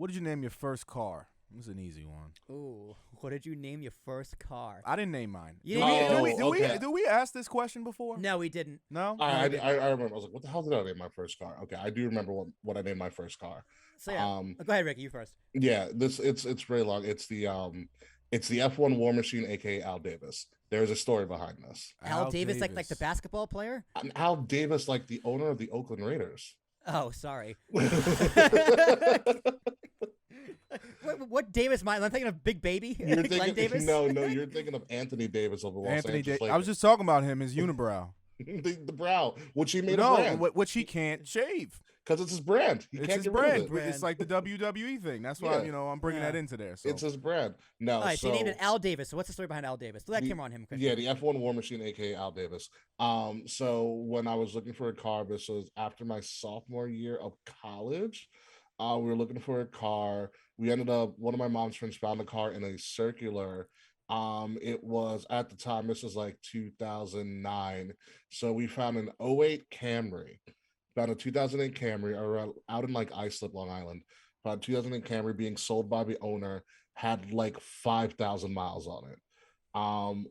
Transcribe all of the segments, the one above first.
What did you name your first car? This is an easy one. Ooh, what did you name your first car? I didn't name mine. You Do didn't we, name do we ask this question before? No, we didn't. No? I remember. I was like, what the hell did I name my first car? Okay, I do remember what I named my first car. So yeah, go ahead, Ricky. You first. Yeah, it's very long. It's the F1 War Machine, aka Al Davis. There's a story behind this. Al Davis, like the basketball player. Al Davis, like the owner of the Oakland Raiders. Oh, sorry. What Davis? I'm thinking of Big Baby. You're Glenn thinking, Davis. No, you're thinking of Anthony Davis of the Los Angeles Lakers. I was just talking about him, his unibrow. the brow, which he made a brand. Which he can't shave. Because it's his brand. It's his brand. It's like the WWE thing. That's why I'm bringing that into there. So. It's his brand. No, all right, so you named it Al Davis. So what's the story behind Al Davis? Let that camera on him. Christian. Yeah, the F1 War Machine, aka Al Davis. So when I was looking for a car, this was after my sophomore year of college. We were looking for a car. We ended up, one of my mom's friends found a car in a circular. It was at the time, this was like 2009. So we found an '08 Camry. Found a 2008 Camry out in like Islip, Long Island. Found a 2008 Camry being sold by the owner, had like 5,000 miles on it.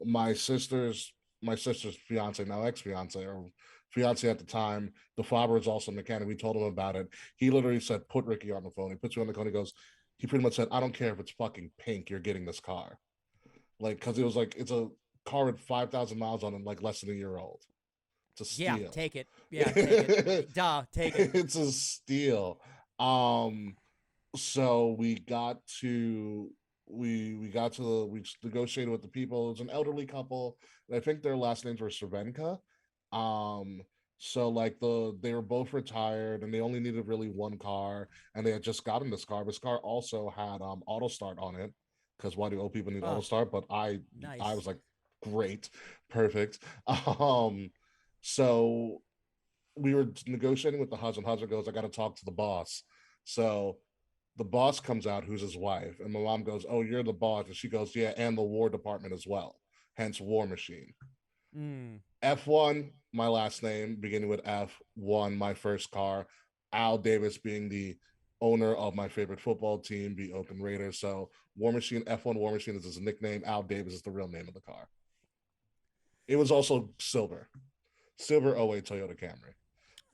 My sister's fiance, now ex-fiance, or fiance at the time, the father was also a mechanic. We told him about it. He literally said, put Ricky on the phone. He puts you on the phone. He pretty much said, I don't care if it's fucking pink, you're getting this car. Like, because it was like, it's a car with 5,000 miles on it, like less than a year old. It's a steal. Yeah, take it. Yeah, take it. Duh, take it. It's a steal. So we negotiated with the people. It was an elderly couple. And I think their last names were Cervenka. So like they were both retired and they only needed really one car, and they had just gotten this car. This car also had auto start on it, because why do old people need auto start? But I was like, great, perfect. So we were negotiating with the husband. Husband goes, I got to talk to the boss. So the boss comes out, who's his wife, and my mom goes, oh, you're the boss. And she goes, yeah, and the War Department as well, hence War Machine. F1, my last name, beginning with F1, my first car. Al Davis being the owner of my favorite football team, the Oakland Raiders. So War Machine, F1 War Machine is his nickname. Al Davis is the real name of the car. It was also silver '08 Toyota Camry.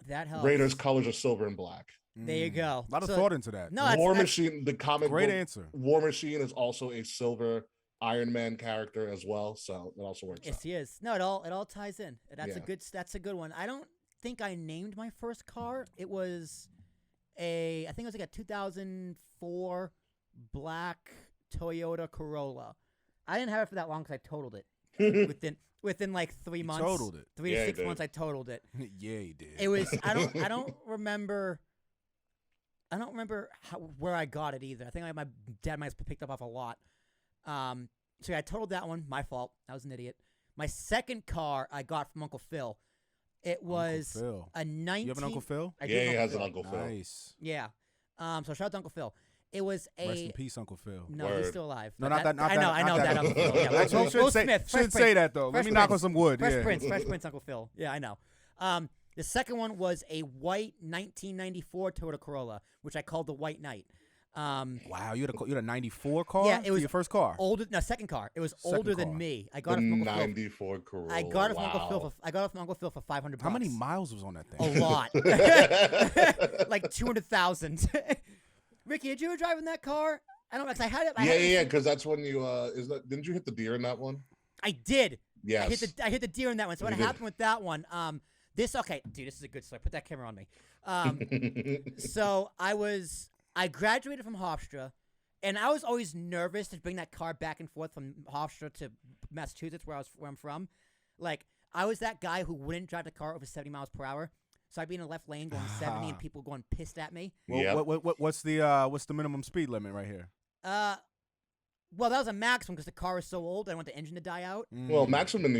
That helps. Raiders colors are silver and black. There you go. A lot of thought into that. No, War Machine, the comic great book, answer. War Machine is also a silver Iron Man character as well, so it also works. Yes, he is. No, it all ties in. That's a good one. I don't think I named my first car. It was I think it was like a 2004 black Toyota Corolla. I didn't have it for that long because I totaled it within like 3 months. Totaled it. 3 to 6 months. I totaled it. Yeah, you did. It was. I don't remember. Where I got it either. I think my dad might have picked up off a lot. So yeah, I totaled that one. My fault. I was an idiot. My second car I got from Uncle Phil. It was a 19. You have an Uncle Phil? He has an Uncle Phil. Nice. Yeah. So shout out to Uncle Phil. It was a. Rest in peace, Uncle Phil. No, he's still alive. No, not that. I know that Uncle Phil. Yeah, Will Smith. Shouldn't say that though. Let me knock on some wood. Fresh Prince, Uncle Phil. Yeah, I know. The second one was a white 1994 Toyota Corolla, which I called the White Knight. Wow, you had a 94 car? Yeah, it was your first car. Second car. It was older than me. I got it from Uncle Phil. 94 Corolla. I got it from Uncle Phil. I got it from Uncle Phil for $500. How many miles was on that thing? A lot, like 200,000. Ricky, did you ever drive in that car? I don't know. Cause I had it. Yeah. Because that's when you didn't you hit the deer in that one? I did. Yes. I hit the deer in that one. So what happened with that one? This is a good story. Put that camera on me. So I graduated from Hofstra, and I was always nervous to bring that car back and forth from Hofstra to Massachusetts, where I'm from. Like, I was that guy who wouldn't drive the car over 70 miles per hour. So I'd be in the left lane going 70 and people going pissed at me. Well, what's the minimum speed limit right here? Well, that was a maximum because the car was so old. I didn't want the engine to die out. Well, maximum in New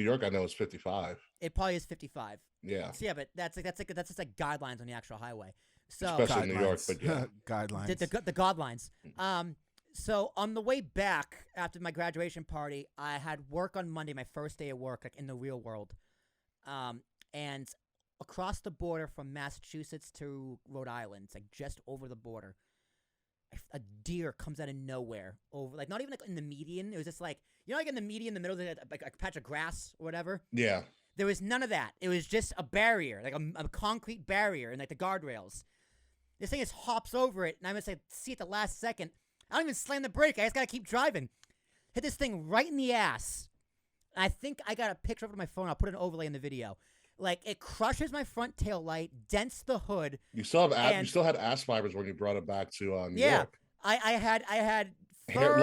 York I know is 55. It probably is 55. Yeah. So, yeah, but that's just like guidelines on the actual highway. So especially in New York, but yeah. Guidelines. The guidelines. So on the way back after my graduation party, I had work on Monday, my first day of work, like in the real world. And across the border from Massachusetts to Rhode Island, it's like just over the border. a deer comes out of nowhere over, like, not even like in the median. It was just like, you know, like in the median, in the middle of like a patch of grass or whatever. Yeah. There was none of that. It was just a barrier, like a concrete barrier, and like the guardrails. This thing just hops over it, and I'm gonna see at the last second. I don't even slam the brake. I just gotta keep driving. Hit this thing right in the ass. I think I got a picture of it on my phone. I'll put an overlay in the video. Like, it crushes my front tail light, dents the hood. You still had ass fibers when you brought it back to New York. I had hair,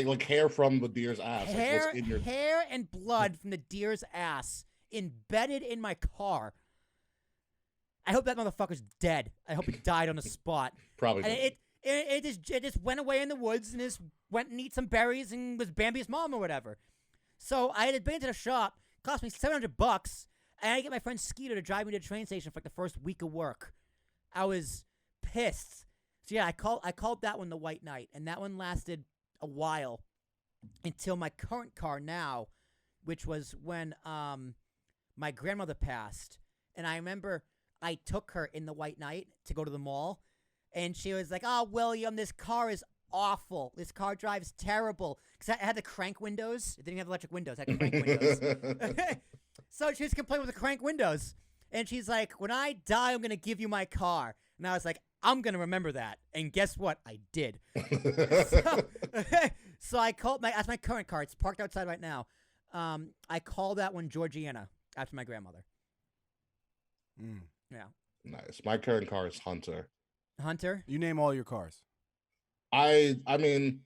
like hair from the deer's ass. Hair and blood from the deer's ass embedded in my car. I hope that motherfucker's dead. I hope he died on the spot. Probably. And it just went away in the woods and just went and eat some berries and was Bambi's mom or whatever. So I had been to the shop. Cost me $700, and I get my friend Skeeter to drive me to the train station for like the first week of work. I was pissed. So yeah, I called that one the White Knight, and that one lasted a while until my current car now, which was when my grandmother passed, and I remember I took her in the White Knight to go to the mall, and she was like, "Oh, William, this car is awful. This car drives terrible." Because I had the crank windows. It didn't have electric windows. I had crank windows. So she was complaining with the crank windows. And she's like, "When I die, I'm going to give you my car." And I was like, "I'm going to remember that." And guess what? I did. So I called that's my current car. It's parked outside right now. I called that one Georgiana after my grandmother. Yeah. Nice. My current car is Hunter. Hunter? You name all your cars. I mean,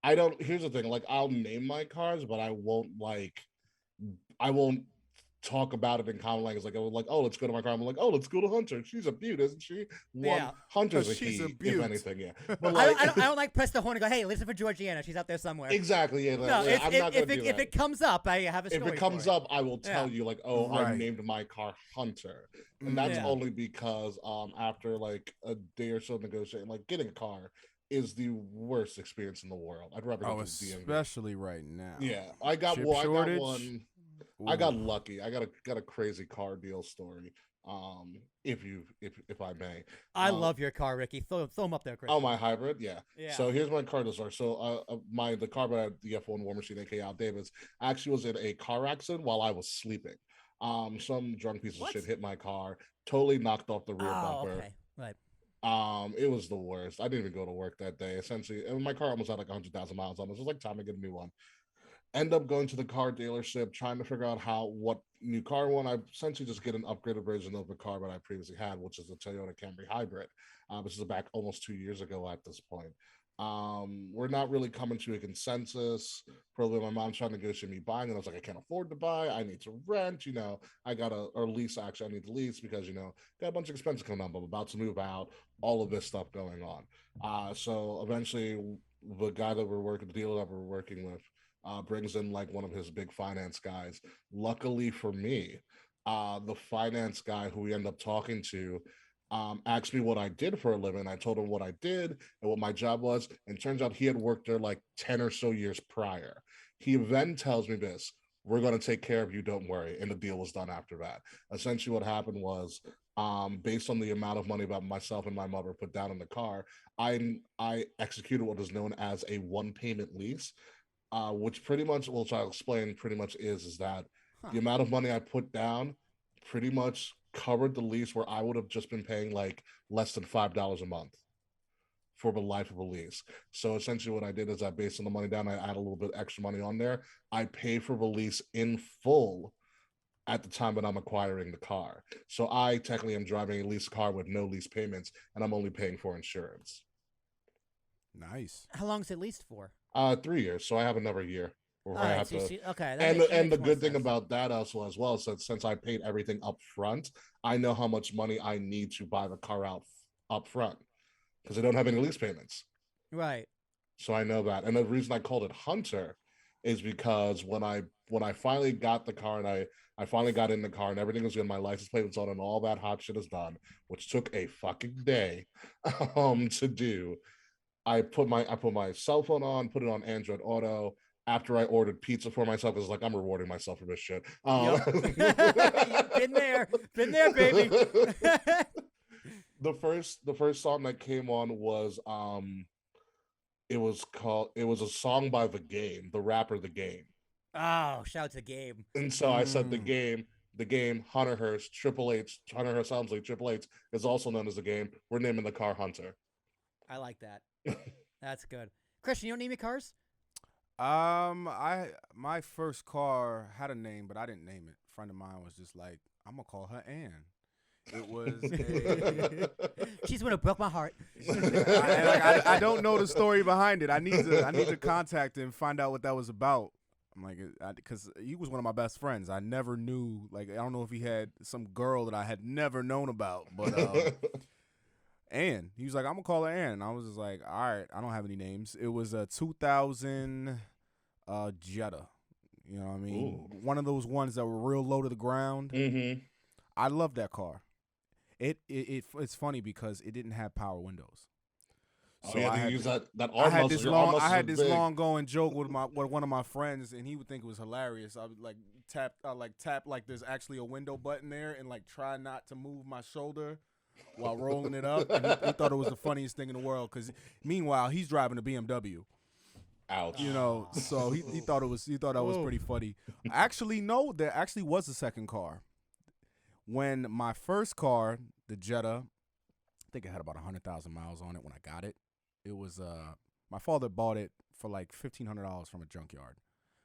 I don't. Here's the thing. Like, I'll name my cars, but I won't talk about it in common language. Like, I was like, "Oh, let's go to my car." I'm like, "Oh, let's go to Hunter. She's a beaut, isn't she?" Yeah. Hunter's She's a he, beaut. if anything. Yeah. But like, I don't like press the horn and go, "Hey, listen for Georgiana. She's out there somewhere." Exactly. Yeah. No, I'm not gonna do that. If it comes up, I have a story. If it comes up, I will tell you, like, "Oh, Right. I named my car Hunter," and that's only because after like a day or so negotiating, like, getting a car is the worst experience in the world. I'd rather go to the DMV. Especially right now. Yeah, I got Chip one. shortage. I got lucky. I got a crazy car deal story. If I may. I love your car, Ricky. Throw them up there, Chris. Oh, my hybrid, yeah. Yeah. So here's my car deal story. So the car by the F1 War Machine, aka Al Davis, actually was in a car accident while I was sleeping. Some drunk piece of shit hit my car, totally knocked off the rear bumper. Okay. Right. It was the worst. I didn't even go to work that day. Essentially, and my car almost had like 100,000 miles on it. It was like time to get a new one. End up going to the car dealership, trying to figure out what new car I want. I essentially just get an upgraded version of the car that I previously had, which is the Toyota Camry Hybrid. This is back almost 2 years ago at this point. We're not really coming to a consensus. Probably my mom's trying to negotiate me buying, and I was like, I can't afford to buy. I need to rent. I got or lease. Actually, I need to lease because got a bunch of expenses coming up. I'm about to move out. All of this stuff going on. So eventually, the guy that the dealer that we're working with, brings in like one of his big finance guys. Luckily for me, the finance guy who we end up talking to asked me what I did for a living. I told him what I did and what my job was. And turns out he had worked there like 10 or so years prior. He then tells me this: "We're going to take care of you, don't worry." And the deal was done after that. Essentially what happened was, based on the amount of money that myself and my mother put down in the car, I executed what is known as a one payment lease. Which pretty much, which I'll explain, pretty much is that the amount of money I put down pretty much covered the lease, where I would have just been paying like less than $5 a month for the life of a lease. So essentially what I did is I based on the money down, I add a little bit extra money on there. I pay for the lease in full at the time that I'm acquiring the car. So I technically am driving a leased car with no lease payments, and I'm only paying for insurance. Nice. How long is it leased for? 3 years, so I have another year where I have to. Okay, And the good thing about that also as well, so since I paid everything up front, I know how much money I need to buy the car out up front because I don't have any lease payments. Right. So I know that, and the reason I called it Hunter is because when I finally got the car and I finally got in the car and everything was good, my license plate was on and all that hot shit is done, which took a fucking day to do. I put my cell phone on, put it on Android Auto. After I ordered pizza for myself, because like I'm rewarding myself for this shit. Yep. Been there, baby. The first song that came on was It was a song by the rapper The Game. Oh, shout out to the Game. And so I said the game, Hunter Hearst, Triple H, Hunter Hearst sounds like Triple H is also known as The Game. We're naming the car Hunter. I like that. That's good. Christian, you don't name your cars? My first car had a name, but I didn't name it. A friend of mine was just like, I'm gonna call her Ann. It was She's the one who broke my heart. I don't know the story behind it. I need to contact him and find out what that was about. I'm like, because he was one of my best friends. I never knew, like, I don't know if he had some girl that I had never known about, but Ann. He was like, I'm gonna call her Ann. And I was just like, all right, I don't have any names. It was a 2000 Jetta. You know what I mean? Ooh. One of those ones that were real low to the ground. Mm-hmm. I love that car. It's funny because it didn't have power windows. So I had to use that arm I had muscle. this I had this long going joke with one of my friends, and he would think it was hilarious. I would tap like there's actually a window button there, and like try not to move my shoulder while rolling it up. And he thought it was the funniest thing in the world. Because meanwhile, he's driving a BMW. Ouch. You know, so he thought that was pretty funny. Actually, no, there actually was a second car. When my first car, the Jetta, I think it had about 100,000 miles on it when I got it. It was my father bought it for like $1,500 from a junkyard,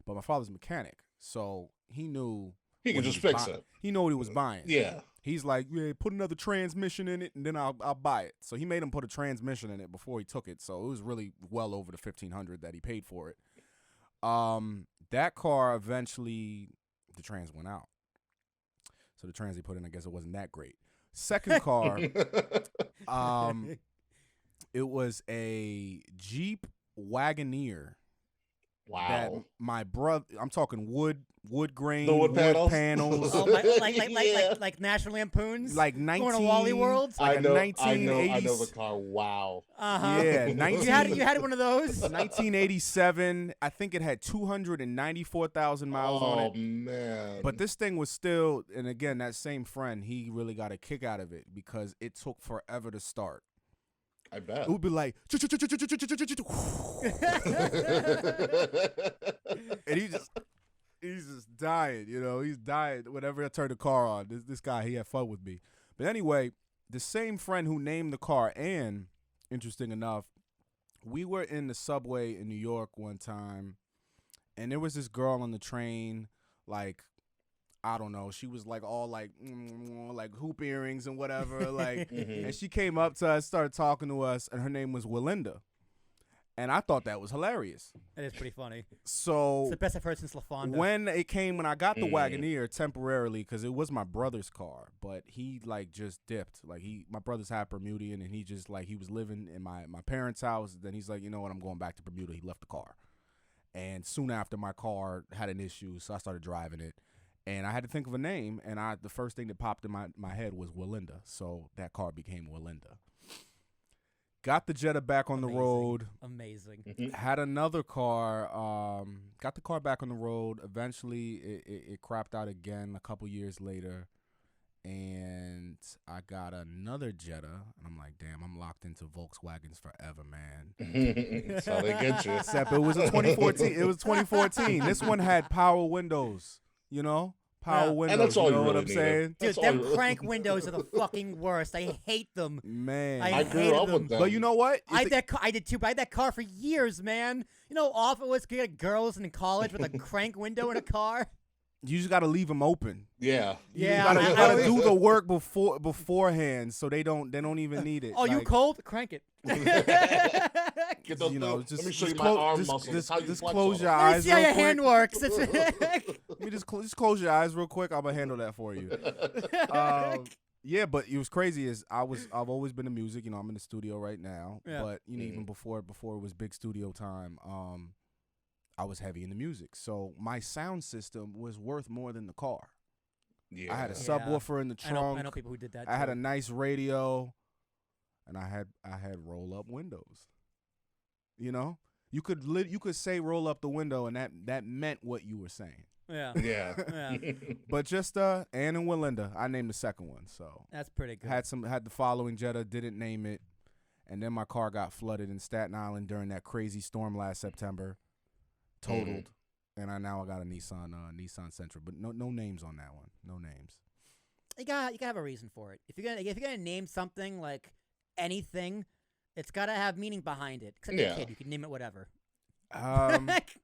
but my father's a mechanic, so he knew he could just fix it. He knew what he was buying. Yeah, he's like, yeah, put another transmission in it, and then I'll buy it. So he made him put a transmission in it before he took it. So it was really well over the $1,500 that he paid for it. That car eventually the trans went out, so the trans he put in, I guess it wasn't that great. Second car, it was a Jeep Wagoneer. Wow. That my brother, I'm talking wood grain, the wood panels. Oh, like National Lampoons? Like 19... Going to Wally World? Like I know the car. Wow. Uh-huh. Yeah, 19... You had one of those? 1987. I think it had 294,000 miles on it. Oh, man. But this thing was still, and again, that same friend, he really got a kick out of it because it took forever to start. I bet. It would be like, and he's just dying, you know. He's dying whenever I turn the car on. This guy, he had fun with me. But anyway, the same friend who named the car Ann, interesting enough, we were in the subway in New York one time, and there was this girl on the train, like, I don't know. She was like all like hoop earrings and whatever. Like, and she came up to us, started talking to us, and her name was Willinda. And I thought that was hilarious. That is pretty funny. So it's the best I've heard since LaFonda. When I got the Wagoneer temporarily, because it was my brother's car, but he like just dipped. Like my brother's half Bermudian, and he just like he was living in my parents' house. Then he's like, you know what, I'm going back to Bermuda. He left the car, and soon after my car had an issue, so I started driving it. And I had to think of a name, and the first thing that popped in my head was Willinda. So that car became Willinda. Got the Jetta back on the road. Amazing. Had another car. Got the car back on the road. Eventually, it crapped out again a couple years later. And I got another Jetta. And I'm like, damn, I'm locked into Volkswagens forever, man. That's how they get you. Except it was a 2014. It was 2014. This one had power windows. You know, power windows. And that's all you know you what really I'm saying? Dude, them crank windows are the fucking worst. I hate them. Man, I grew up with them. But you know what? I did too. But I had that car for years, man. You know how awful it was to get girls in college with a crank window in a car? You just got to leave them open. Yeah. You gotta do the work beforehand, so they don't even need it. Oh, you cold? Crank it. Get those, let me show you my arm muscles. Just close your eyes. Let me see how your hand works. Let me just close your eyes real quick. I'm gonna handle that for you. Yeah, but it was crazy. I've always been in music. You know, I'm in the studio right now. Yeah. But you know, even before it was big studio time, I was heavy in the music. So my sound system was worth more than the car. Yeah. I had a subwoofer in the trunk. I know people who did that. I had a nice radio, and I had roll up windows. You know, you could say roll up the window, and that meant what you were saying. Yeah. Yeah. But just Ann and Willinda, I named the second one. So that's pretty good. Had the following Jetta, didn't name it, And then my car got flooded in Staten Island during that crazy storm last September. Totaled. And I got a Nissan Sentra, but no names on that one. No names. You gotta have a reason for it. If you're gonna name something like anything, it's gotta have meaning behind it. Except a kid, you can name it whatever.